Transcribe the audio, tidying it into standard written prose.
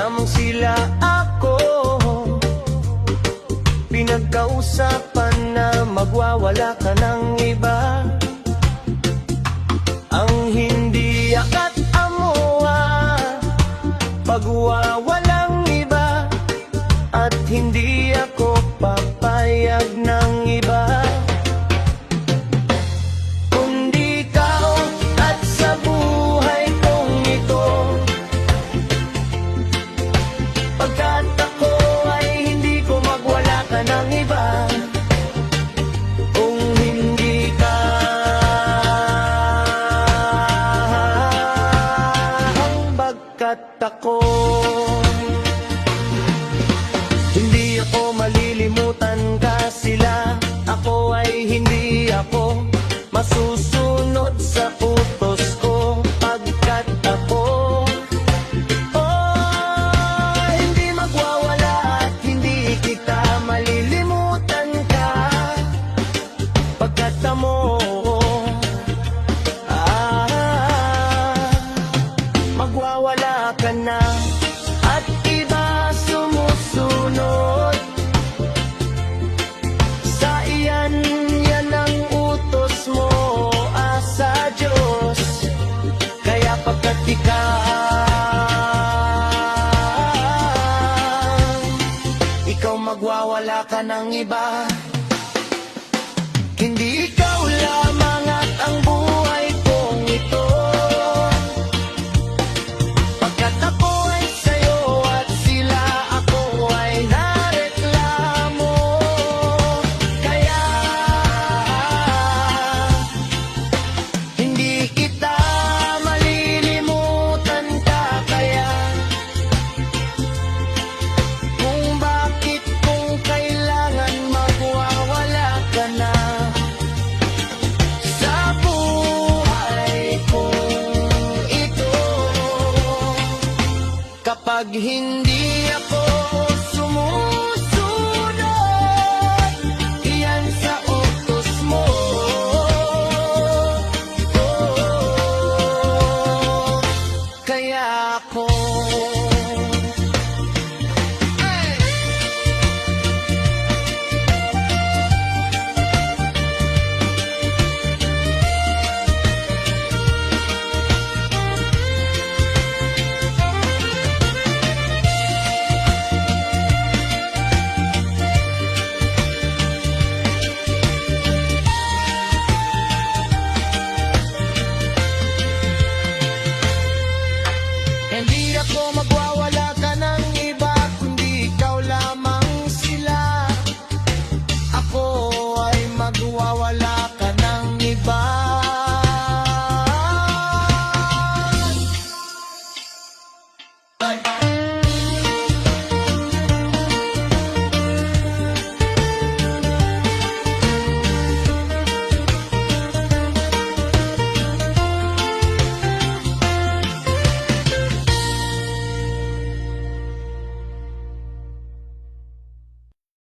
lamang sila ako. Pinagkausapan na magwawala ka ng iba. Ang hindi akat amuha, pagwawalang iba. At hindi ako papayag ng iba. Kundi ikaw at sa buhay kong ito, pagkat ako ay hindi ko magwala ka ng iba. Kung hindi ka bagkat ako, hindi ako malilimutan ka sila. Ako ay hindi ako masusunod sa utos ko. Pagkat ako hindi magwawala at hindi kita malilimutan ka. Pagkat mo magwawala ka na at iba sumusunod. Sa iyan, yan ang utos mo, sa Diyos. Kaya pagkat ikaw magwawala ka ng iba. Hindi ikaw lamang at ang buhay kong ito. Pagkat ako ay sa'yo at sila ako ay nareklamo. Kaya hindi kita malilimutan ka. Kaya kung bakit kung kailangan magwawala ka na sa buhay kong ito. Kapag hindi ako